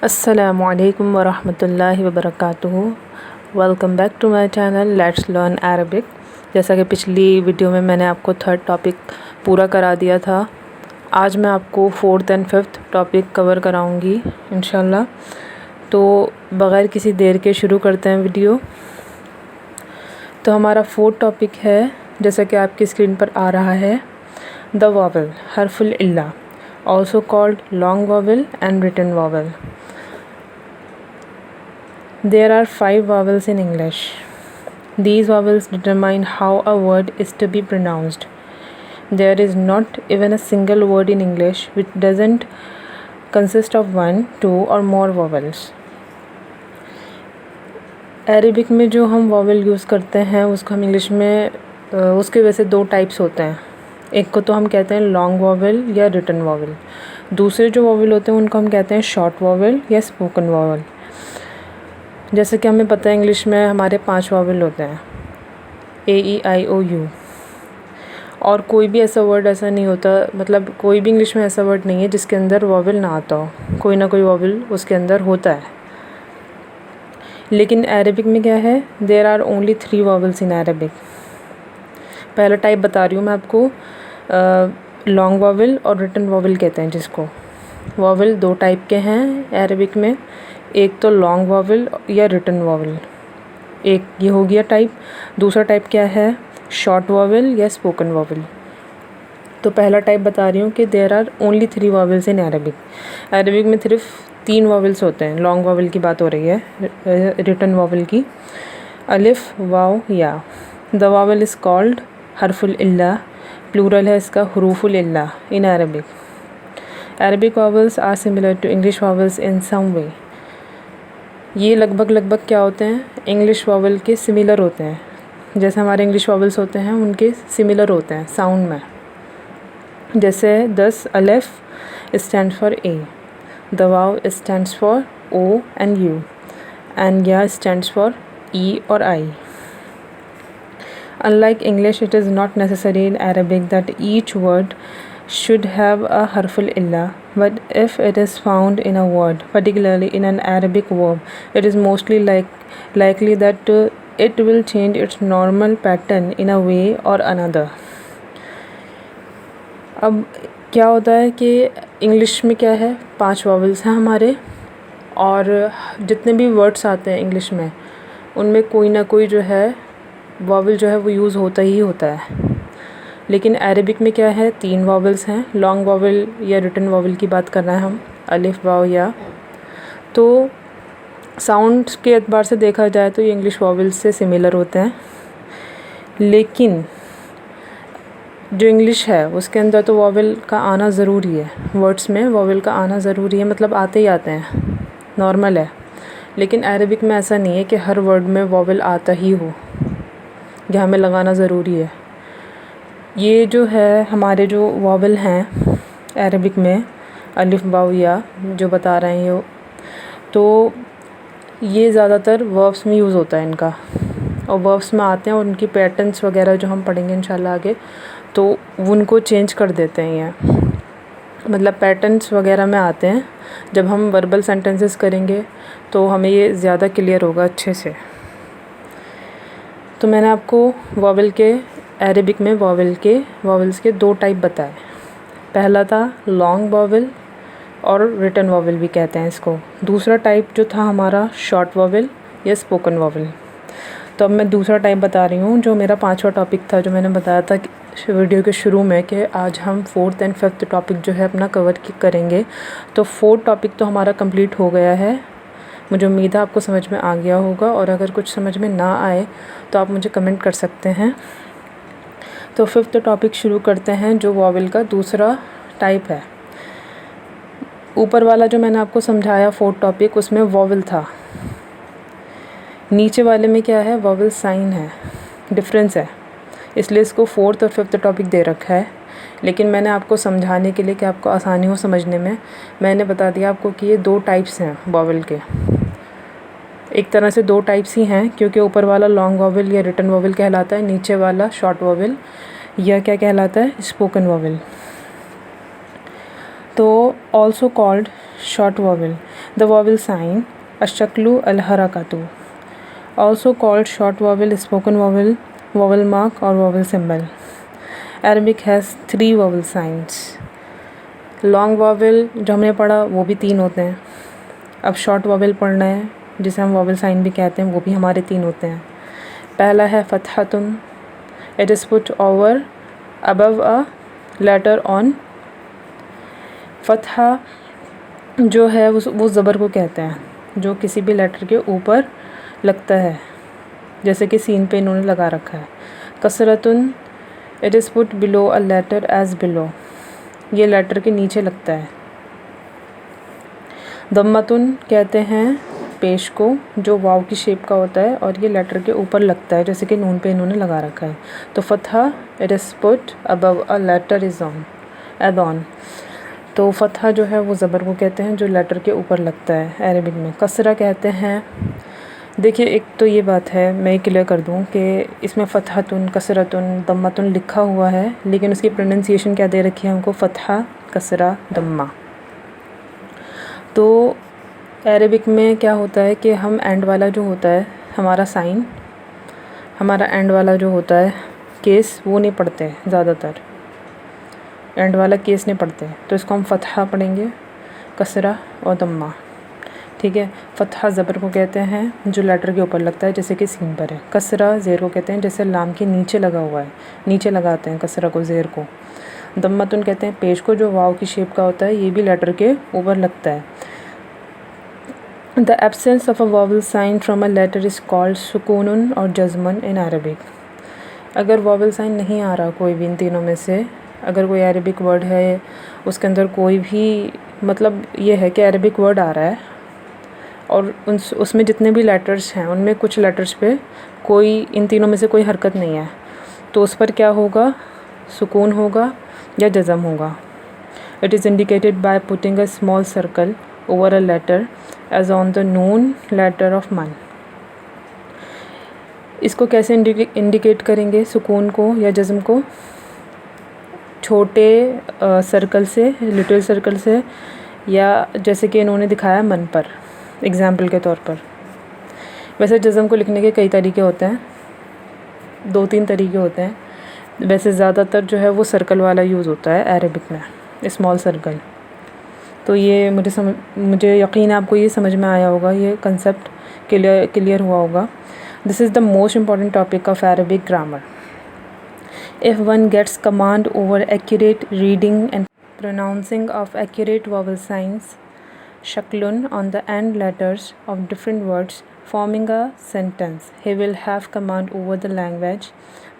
अस्सलामुअलैकुम वरहमतुल्लाहि वबरकातुहू। Welcome back to my channel let's learn Arabic. जैसा कि पिछली वीडियो में मैंने आपको थर्ड टॉपिक पूरा करा दिया था, आज मैं आपको fourth and fifth topic cover कराऊंगी इंशाल्लाह। तो बग़ैर किसी देर के शुरू करते हैं वीडियो। तो हमारा फोर्थ टॉपिक है, जैसा कि आपकी स्क्रीन पर आ रहा है, द वॉवेल हर्फुल इल्ला, also called long vowel and written vowel. There are 5 vowels in English. These vowels determine how a word is to be pronounced. There is not even a single word in English which doesn't consist of 1, 2 or more vowels. Arabic में जो हम vowel use करते हैं उसको हम English में उसके वैसे 2 टाइप्स होते हैं। एक को तो हम कहते हैं लॉन्ग वॉवेल या रिटन वॉवेल। दूसरे जो वॉवेल होते हैं उनको हम कहते हैं शॉर्ट वॉवेल या स्पोकन वॉवेल। जैसे कि हमें पता है इंग्लिश में हमारे 5 वॉवेल होते हैं, AEIOU। और कोई भी ऐसा वर्ड ऐसा नहीं होता, मतलब कोई भी इंग्लिश में ऐसा वर्ड नहीं है जिसके अंदर वॉवेल ना आता हो, कोई ना कोई वॉवेल उसके अंदर होता है। लेकिन अरेबिक में क्या है, there are only 3 vowels in Arabic. पहला टाइप बता रही हूँ मैं आपको, लॉन्ग वॉवेल और रिटन वॉवेल कहते हैं जिसको। वॉवेल 2 टाइप के हैं अरेबिक में, एक तो लॉन्ग वॉवेल या रिटन वॉवेल, एक ये हो गया टाइप। दूसरा टाइप क्या है, शॉर्ट वॉवेल या स्पोकन वॉवेल। तो पहला टाइप बता रही हूँ कि there are only 3 vowels in Arabic. Arabic में सिर्फ 3 वॉवेल्स होते हैं। लॉन्ग वॉवेल की बात हो रही है, रिटन वॉवेल की। अलिफ, वाव, या। द वॉवेल इज़ कॉल्ड हर्फुल इल्ला, प्लूरल है इसका हुरूफुल इल्ला in Arabic. Arabic vowels are similar to English vowels in some way. ये लगभग क्या होते हैं, इंग्लिश वॉवेल के सिमिलर होते हैं। जैसे हमारे इंग्लिश वॉवेल्स होते हैं उनके सिमिलर होते हैं साउंड में। जैसे दस अलिफ स्टैंड्स फॉर ए, द वाव stands for O and U, and या स्टैंड्स फॉर ई और I. Unlike English, it is not necessary in Arabic that each word should have a harful illa, but if it is found in a word, particularly in an Arabic verb, it is mostly likely that it will change its normal pattern in a way or another. अब क्या होता है कि English में क्या है, 5 vowels हैं हमारे, और जितने भी वर्ड्स आते हैं इंग्लिश में उनमें कोई ना कोई जो है वॉवेल जो है वो यूज़ होता ही होता है। लेकिन अरेबिक में क्या है, 3 वॉवेल्स हैं। लॉन्ग वॉवेल या रिटन वॉवेल की बात कर रहे हैं हम, अलिफ, वाव, या। तो साउंड के एतबार से देखा जाए तो ये इंग्लिश वॉवेल्स से सिमिलर होते हैं। लेकिन जो इंग्लिश है उसके अंदर तो वॉवेल का आना ज़रूरी है, वर्ड्स में वॉवेल का आना ज़रूरी है, मतलब आते ही आते हैं, नॉर्मल है। लेकिन अरेबिक में ऐसा नहीं है कि हर वर्ड में वॉवेल आता ही हो या हमें लगाना ज़रूरी है। ये जो है हमारे जो वॉवेल हैं अरेबिक में, अलिफ, वाव, या जो बता रहे हैं ये, तो ये ज़्यादातर वर्ब्स में यूज़ होता है इनका, और वर्ब्स में आते हैं और उनकी पैटर्न्स वगैरह जो हम पढ़ेंगे इंशाल्लाह आगे, तो उनको चेंज कर देते हैं ये, मतलब पैटर्न्स वगैरह में आते हैं। जब हम वर्बल सेंटेंसेस करेंगे तो हमें ये ज़्यादा क्लियर होगा अच्छे से। तो मैंने आपको वॉवेल के अरेबिक में वॉवेल्स के 2 टाइप बताए। पहला था लॉन्ग वॉवेल और रिटन वॉवेल भी कहते हैं इसको। दूसरा टाइप जो था हमारा शॉर्ट वॉवेल या स्पोकन वॉवेल। तो अब मैं दूसरा टाइप बता रही हूँ, जो मेरा 5वां टॉपिक था, जो मैंने बताया था वीडियो के शुरू में कि आज हम 4th एंड 5th टॉपिक जो है अपना कवर करेंगे। तो 4th टॉपिक तो हमारा कंप्लीट हो गया है। मुझे उम्मीद है आपको समझ में आ गया होगा, और अगर कुछ समझ में ना आए तो आप मुझे कमेंट कर सकते हैं। तो 5th टॉपिक शुरू करते हैं, जो वॉवेल का दूसरा टाइप है। ऊपर वाला जो मैंने आपको समझाया 4th टॉपिक, उसमें वॉवेल था। नीचे वाले में क्या है, वॉवेल साइन है, डिफरेंस है, इसलिए इसको 4th और 5th टॉपिक दे रखा है। लेकिन मैंने आपको समझाने के लिए कि आपको आसानी हो समझने में, मैंने बता दिया आपको कि ये 2 टाइप्स हैं वॉवेल के। एक तरह से 2 टाइप्स ही हैं, क्योंकि ऊपर वाला लॉन्ग वॉवेल या रिटन वॉवेल कहलाता है, नीचे वाला शॉर्ट वॉवेल या क्या कहलाता है, स्पोकन वॉवेल। तो also called short vowel, the vowel sign, अशक्लु अल हरकतु। Also called short vowel, spoken vowel, vowel mark और vowel symbol. Arabic has 3 vowel signs. Long vowel जो हमने पढ़ा वो भी 3 होते हैं। अब शॉर्ट वॉवल पढ़ना है जिसे हम वॉवल साइन भी कहते हैं, वो भी हमारे 3 होते हैं। पहला है फतहतुन, it is put over above a letter on. फतहा जो है वो ज़बर को कहते हैं जो किसी भी लेटर के ऊपर लगता है, जैसे कि सीन पे इन्होंने लगा रखा है। कसरतुन, it is put below a letter as below, ये लेटर के नीचे लगता है। दम्मतुन कहते हैं पेश को जो वाव की शेप का होता है और ये लेटर के ऊपर लगता है, जैसे कि नून पे इन्होंने लगा रखा है। तो फतहा, it is put above a letter is on add on. तो फतहा जो है वो ज़बर को कहते हैं जो लेटर के ऊपर लगता है अरबिक में। कसरा कहते हैं, देखिए एक तो ये बात है मैं क्लियर कर दूं कि इसमें फ़तहतुन, कसरतुन, दम्मतुन लिखा हुआ है, लेकिन उसकी प्रोनंसिएशन क्या दे रखी है हमको, फ़तहा, कसरा, दम्मा। तो अरबिक में क्या होता है कि हम एंड वाला जो होता है हमारा साइन, हमारा एंड वाला जो होता है केस, वो नहीं पढ़ते ज़्यादातर, एंड वाला केस नहीं पढ़ते। तो इसको हम फ़तहा पढ़ेंगे, कसरा और दम्मा, ठीक है। फ़तहा ज़बर को कहते हैं जो लेटर के ऊपर लगता है, जैसे कि सीन पर है। कसरा ज़ेर को कहते हैं जैसे लाम के नीचे लगा हुआ है, नीचे लगाते हैं कसरा को, ज़ेर को। दम्मतुन कहते हैं पेश को जो वाव की शेप का होता है, ये भी लेटर के ऊपर लगता है। The absence of a vowel sign from a letter is called सुकूनुन और जज़मन इन अरबिक। अगर वॉवल साइन नहीं आ रहा कोई भी इन तीनों में से, अगर कोई अरबिक वर्ड है उसके अंदर कोई भी, मतलब ये है कि अरबिक वर्ड आ रहा है और उसमें जितने भी लेटर्स हैं उनमें कुछ लेटर्स पे कोई, इन तीनों में से कोई हरकत नहीं है, तो उस पर क्या होगा, सुकून होगा या जज़म होगा। It is indicated by putting a small circle over a letter as on the नून लेटर ऑफ मन। इसको कैसे इंडिकेट करेंगे सुकून को या जज़म को, छोटे सर्कल से, लिटिल सर्कल से, या जैसे कि इन्होंने दिखाया मन पर, एग्ज़ाम्पल के तौर पर। वैसे जज़म को लिखने के कई तरीके होते हैं, 2-3 तरीके होते हैं। वैसे ज़्यादातर जो है वो सर्कल वाला यूज़ होता है अरबिक में, स्मॉल सर्कल। तो ये मुझे यकीन है आपको ये समझ में आया होगा, ये कंसेप्ट क्लियर हुआ होगा। This is the most important topic of Arabic grammar. If one gets command over accurate reading and pronouncing of accurate vowel signs, shaklun on the end letters of different words forming a sentence, he will have command over the language.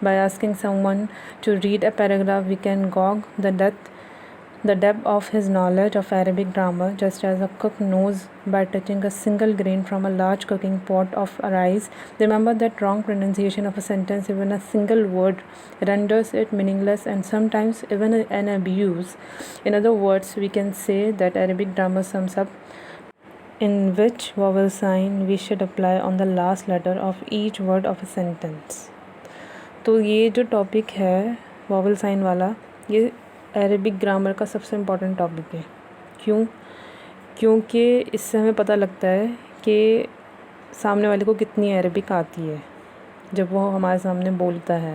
By asking someone to read a paragraph, we can gauge the depth of his knowledge of Arabic grammar, just as a cook knows by touching a single grain from a large cooking pot of rice. Remember that wrong pronunciation of a sentence, even a single word, renders it meaningless and sometimes even an abuse. In other words, we can say that Arabic grammar sums up in which vowel sign we should apply on the last letter of each word of a sentence. तो ये जो topic है vowel sign वाला, ये Arabic grammar का सबसे important topic है। क्योंकि इससे हमें पता लगता है कि सामने वाले को कितनी अरबिक आती है जब वो हमारे सामने बोलता है।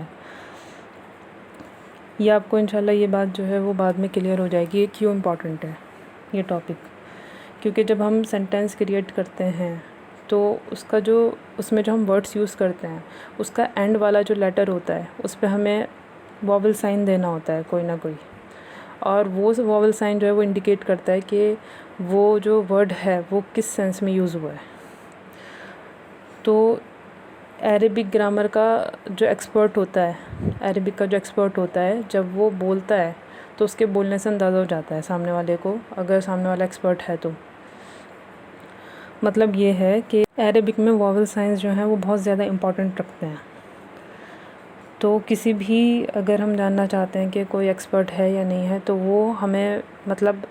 ये आपको इंशाल्लाह ये बात जो है वो बाद में क्लियर हो जाएगी ये क्यों इम्पॉर्टेंट है ये टॉपिक। क्योंकि जब हम सेंटेंस क्रिएट करते हैं तो उसमें जो हम वर्ड्स यूज़ करते हैं उसका एंड वाला जो लेटर होता है उस पर हमें वॉवल साइन देना होता है कोई ना कोई, और वो वॉवल साइन जो है वो इंडिकेट करता है कि वो जो वर्ड है वो किस सेंस में यूज़ हुआ है। तो अरबिक ग्रामर का जो एक्सपर्ट होता है, अरबिक का जो एक्सपर्ट होता है, जब वो बोलता है तो उसके बोलने से अंदाज़ा हो जाता है सामने वाले को, अगर सामने वाला एक्सपर्ट है तो। मतलब ये है कि अरबिक में वॉवल साइंस जो हैं वो बहुत ज़्यादा इम्पॉर्टेंट रखते हैं। तो किसी भी, अगर हम जानना चाहते हैं कि कोई एक्सपर्ट है या नहीं है, तो वो हमें, मतलब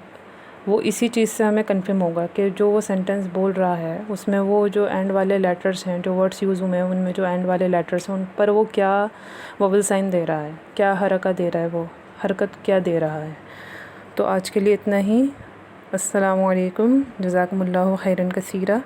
वो इसी चीज़ से हमें कंफर्म होगा कि जो वो सेंटेंस बोल रहा है उसमें वो जो एंड वाले लेटर्स हैं, जो वर्ड्स यूज़ हुए हैं उनमें जो एंड वाले लेटर्स हैं उन पर वो क्या वॉवल साइन दे रहा है, क्या हरकत दे रहा है, वो हरकत क्या दे रहा है। तो आज के लिए इतना ही। अस्सलामु अलैकुम, जज़ाकुमुल्लाहु खैरन कसीरा।